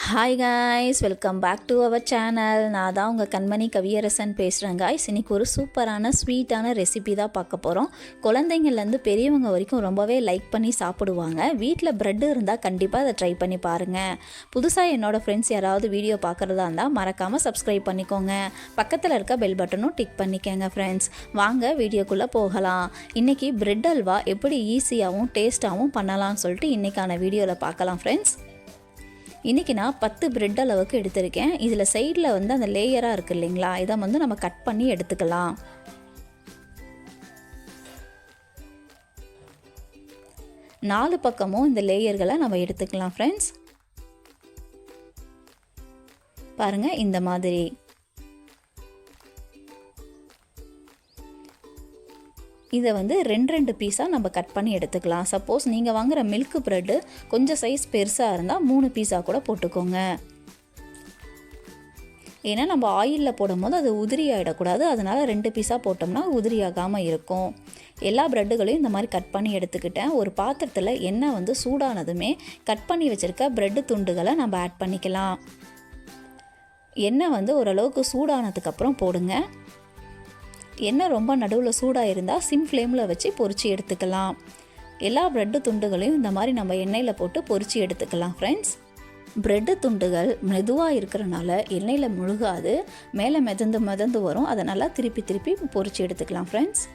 Hi guys, welcome back to our channel. நான் தான் உங்கள் கண்மணி கவியரசன் பேசுகிறேன் காய்ஸ். இன்றைக்கி ஒரு சூப்பரான ஸ்வீட்டான ரெசிபி தான் பார்க்க போகிறோம். குழந்தைங்கள்லேருந்து பெரியவங்க வரைக்கும் ரொம்பவே லைக் பண்ணி சாப்பிடுவாங்க. வீட்டில் ப்ரெட்டு இருந்தால் கண்டிப்பாக அதை ட்ரை பண்ணி பாருங்கள். புதுசாக என்னோடய ஃப்ரெண்ட்ஸ் யாராவது வீடியோ பார்க்குறதா இருந்தால் மறக்காமல் சப்ஸ்கிரைப் பண்ணிக்கோங்க. பக்கத்தில் இருக்க பெல் பட்டனும் டிக் பண்ணிக்கோங்க ஃப்ரெண்ட்ஸ். வாங்க வீடியோக்குள்ளே போகலாம். இன்றைக்கி ப்ரெட் அல்வா எப்படி ஈஸியாகவும் டேஸ்ட்டாகவும் பண்ணலாம்னு சொல்லிட்டு இன்றைக்கான வீடியோவில் பார்க்கலாம் ஃப்ரெண்ட்ஸ். இன்றைக்கி நான் 10 பிரெட் அளவுக்கு எடுத்திருக்கேன். இதில் சைடில் வந்து அந்த லேயராக இருக்குது இல்லைங்களா, இதை வந்து நம்ம கட் பண்ணி எடுத்துக்கலாம். நாலு பக்கமும் இந்த லேயர்களை நம்ம எடுத்துக்கலாம் ஃப்ரெண்ட்ஸ். பாருங்கள், இந்த மாதிரி இதை வந்து ரெண்டு பீஸாக நம்ம கட் பண்ணி எடுத்துக்கலாம். சப்போஸ் நீங்கள் வாங்குகிற மில்க் ப்ரெட்டு கொஞ்சம் சைஸ் பெருசாக இருந்தால் 3 பீஸாக கூட போட்டுக்கோங்க. ஏன்னா நம்ம ஆயிலில் போடும் போது அது உதிரி ஆகிடக்கூடாது, அதனால் 2 பீஸாக போட்டோம்னா உதிரி ஆகாமல் இருக்கும். எல்லா ப்ரெட்டுகளையும் இந்த மாதிரி கட் பண்ணி எடுத்துக்கிட்டேன். ஒரு பாத்திரத்தில் எண்ணெய் வந்து சூடானதுமே கட் பண்ணி வச்சுருக்க ப்ரெட்டு துண்டுகளை நம்ம ஆட் பண்ணிக்கலாம். எண்ணெய் வந்து ஓரளவுக்கு சூடானதுக்கப்புறம் போடுங்க. எண்ணெய் ரொம்ப நடுவில் சூடாக இருந்தால் சிம் ஃப்ளேமில் வச்சு பொரித்து எடுத்துக்கலாம். எல்லா ப்ரெட்டு துண்டுகளையும் இந்த மாதிரி நம்ம எண்ணெயில் போட்டு பொரித்து எடுத்துக்கலாம் ஃப்ரெண்ட்ஸ். ப்ரெட்டு துண்டுகள் மெதுவாக இருக்கிறனால எண்ணெயில் முழுகாது, மேலே மிதந்து வரும். அதனால் திருப்பி பொரித்து எடுத்துக்கலாம் ஃப்ரெண்ட்ஸ்.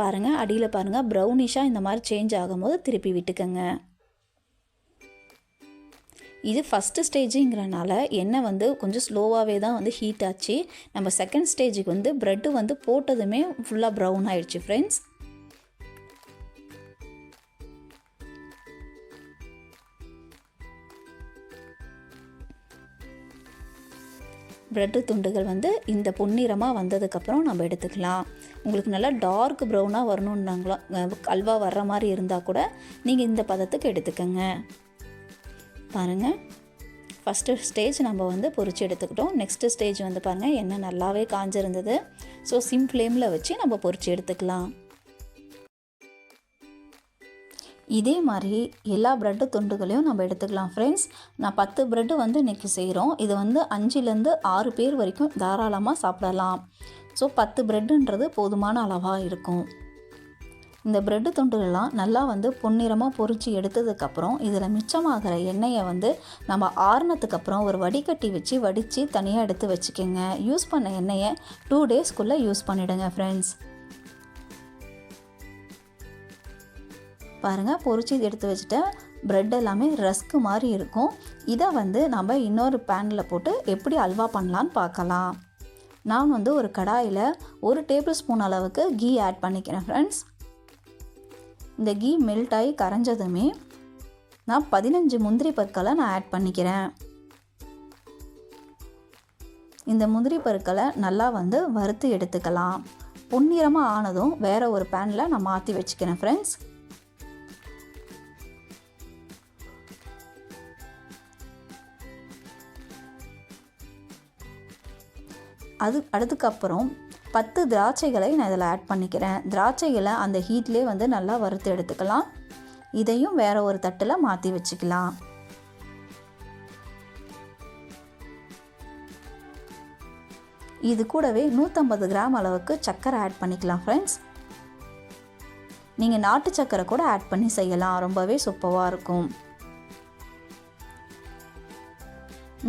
பாருங்கள், அடியில் பாருங்கள், ப்ரௌனிஷாக இந்த மாதிரி சேஞ்ச் ஆகும்போது திருப்பி விட்டுக்கங்க. இது ஃபஸ்ட்டு ஸ்டேஜுங்கிறனால எண்ணெய் வந்து கொஞ்சம் ஸ்லோவாகவே தான் வந்து ஹீட் ஆச்சு. நம்ம செகண்ட் ஸ்டேஜுக்கு வந்து ப்ரெட்டு வந்து போட்டதுமே ஃபுல்லாக ப்ரௌன் ஆகிடுச்சு ஃப்ரெண்ட்ஸ். ப்ரெட்டு துண்டுகள் வந்து இந்த பொன்னிறமாக வந்ததுக்கப்புறம் நம்ம எடுத்துக்கலாம். உங்களுக்கு நல்லா டார்க் ப்ரௌனாக வரணுன்னாங்களா, அல்வா வர்ற மாதிரி இருந்தால் கூட நீங்கள் இந்த பதத்துக்கு எடுத்துக்கங்க. பாருங்கள், ஃபஸ்ட்டு ஸ்டேஜ் நம்ம வந்து பொரிச்சு எடுத்துக்கிட்டோம். நெக்ஸ்ட்டு ஸ்டேஜ் வந்து பாருங்கள், எண்ணெய் நல்லாவே காஞ்சிருந்தது. ஸோ சிம் ஃப்ளேமில் வச்சு நம்ம பொரிச்சு எடுத்துக்கலாம். இதே மாதிரி எல்லா ப்ரெட்டு துண்டுகளையும் நம்ம எடுத்துக்கலாம் ஃப்ரெண்ட்ஸ். நான் 10 ப்ரெட்டு வந்து இன்றைக்கி செய்கிறோம். இது வந்து 5லேருந்து 6 பேர் வரைக்கும் தாராளமாக சாப்பிடலாம். ஸோ 10 ப்ரெட்டுன்றது போதுமான அளவாக இருக்கும். இந்த ப்ரெட்டு துண்டுகள்லாம் நல்லா வந்து பொன்னிறமாக பொரித்து எடுத்ததுக்கப்புறம் இதில் மிச்சமாகிற எண்ணெயை வந்து நம்ம ஆறுனதுக்கப்புறம் ஒரு வடிகட்டி வச்சு வடித்து தனியாக எடுத்து வச்சுக்கோங்க. யூஸ் பண்ண எண்ணெயை 2 டேஸ்க்குள்ளே யூஸ் பண்ணிவிடுங்க ஃப்ரெண்ட்ஸ். பாருங்கள், பொரிச்சு எடுத்து வச்சுட்டு ப்ரெட் எல்லாமே ரஸ்க்கு மாதிரி இருக்கும். இதை வந்து நம்ம இன்னொரு பேனில் போட்டு எப்படி அல்வா பண்ணலான்னு பார்க்கலாம். நான் வந்து ஒரு கடாயில் 1 டேபிள் ஸ்பூன் அளவுக்கு கீ ஆட் பண்ணிக்கிறேன் ஃப்ரெண்ட்ஸ். இந்த கீ மெல்ட் ஆகி கரைஞ்சதுமே நான் 15 முந்திரி பற்களை நான் ஆட் பண்ணிக்கிறேன். இந்த முந்திரி பற்களை நல்லா வந்து வறுத்து எடுத்துக்கலாம். பொன்னிறமாக ஆனதும் வேறு ஒரு பேனில் நான் மாற்றி வச்சுக்கிறேன் ஃப்ரெண்ட்ஸ். அதுக்கப்புறம் 10 திராட்சைகளை நான் இதில் ஆட் பண்ணிக்கிறேன். திராட்சைகளை அந்த ஹீட்லேயே வந்து நல்லா வறுத்து எடுத்துக்கலாம். இதையும் வேறு ஒரு தட்டில் மாற்றி வச்சுக்கலாம். இது கூடவே 150 கிராம் அளவுக்கு சர்க்கரை ஆட் பண்ணிக்கலாம் ஃப்ரெண்ட்ஸ். நீங்கள் நாட்டு சர்க்கரை கூட ஆட் பண்ணி செய்யலாம், ரொம்பவே சூப்பராக இருக்கும்.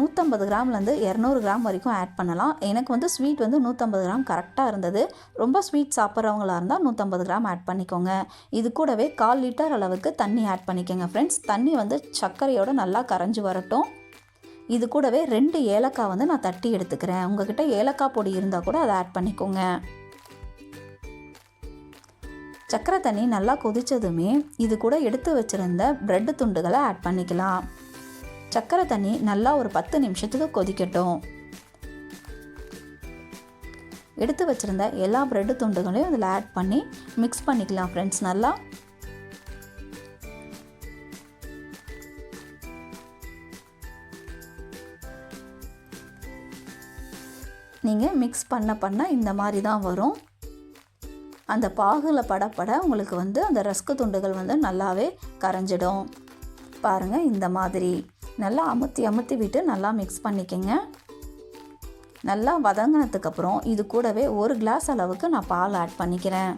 150 கிராம்லேருந்து 200 கிராம் வரைக்கும் ஆட் பண்ணலாம். எனக்கு வந்து ஸ்வீட் வந்து 150 கிராம் கரெக்டாக இருந்தது. ரொம்ப ஸ்வீட் சாப்பிட்றவங்களா இருந்தால் 150 கிராம் ஆட் பண்ணிக்கோங்க. இது கூடவே 1/4 லிட்டர் அளவுக்கு தண்ணி ஆட் பண்ணிக்கோங்க ஃப்ரெண்ட்ஸ். தண்ணி வந்து சர்க்கரையோடு நல்லா கரைஞ்சி வரட்டும். இது கூடவே 2 ஏலக்காய் வந்து நான் தட்டி எடுத்துக்கிறேன். உங்கள்கிட்ட ஏலக்காய் பொடி இருந்தால் கூட அதை ஆட் பண்ணிக்கோங்க. சர்க்கரை தண்ணி நல்லா கொதித்ததுமே இது கூட எடுத்து வச்சுருந்த ப்ரெட்டு துண்டுகளை ஆட் பண்ணிக்கலாம். சர்க்கரை தண்ணி நல்லா ஒரு 10 நிமிஷத்துக்கு கொதிக்கட்டும். எடுத்து வச்சுருந்த எல்லா ப்ரெட்டு துண்டுகளையும் இதில் ஆட் பண்ணி மிக்ஸ் பண்ணிக்கலாம் ஃப்ரெண்ட்ஸ். நல்லா நீங்கள் மிக்ஸ் பண்ண இந்த மாதிரி தான் வரும். அந்த பாகுல படப்பட உங்களுக்கு வந்து அந்த ரஸ்க் துண்டுகள் வந்து நல்லாவே கரைஞ்சிடும். பாருங்கள் இந்த மாதிரி நல்லா அமுத்தி விட்டு நல்லா மிக்ஸ் பண்ணிக்கங்க. நல்லா வதங்கினதுக்கப்புறம் இது கூடவே 1 கிளாஸ் அளவுக்கு நான் பால் ஆட் பண்ணிக்கிறேன்.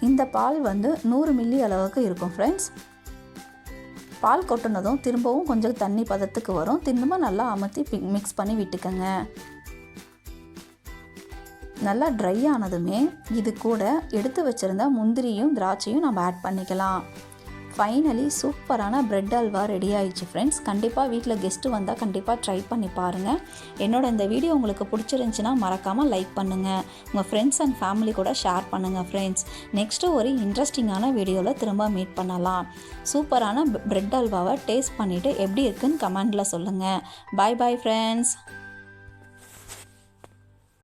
இந்த பால் வந்து 100 மில்லி அளவுக்கு இருக்கும் ஃப்ரெண்ட்ஸ். பால் கொட்டினதும் திரும்பவும் கொஞ்சம் தண்ணி பதத்துக்கு வரும். திரும்ப நல்லா அமுத்தி மிக்ஸ் பண்ணி விட்டுக்கங்க. நல்லா ட்ரை ஆனதுமே இது கூட எடுத்து வச்சுருந்த முந்திரியும் திராட்சையும் நம்ம ஆட் பண்ணிக்கலாம். ஃபைனலி சூப்பரான பிரெட் அல்வா ரெடி ஆயிடுச்சு ஃப்ரெண்ட்ஸ். கண்டிப்பாக வீட்டில் கெஸ்ட்டு வந்தால் கண்டிப்பாக ட்ரை பண்ணி பாருங்கள். என்னோட இந்த வீடியோ உங்களுக்கு பிடிச்சிருந்துச்சின்னா மறக்காமல் லைக் பண்ணுங்கள். உங்கள் ஃப்ரெண்ட்ஸ் அண்ட் ஃபேமிலி கூட ஷேர் பண்ணுங்கள் ஃப்ரெண்ட்ஸ். நெக்ஸ்ட்டு ஒரு இன்ட்ரெஸ்டிங்கான வீடியோவில் திரும்ப மீட் பண்ணலாம். சூப்பரான பிரெட் அல்வாவை டேஸ்ட் பண்ணிவிட்டு எப்படி இருக்குன்னு கமெண்டில் சொல்லுங்கள். பாய் பாய் ஃப்ரெண்ட்ஸ்.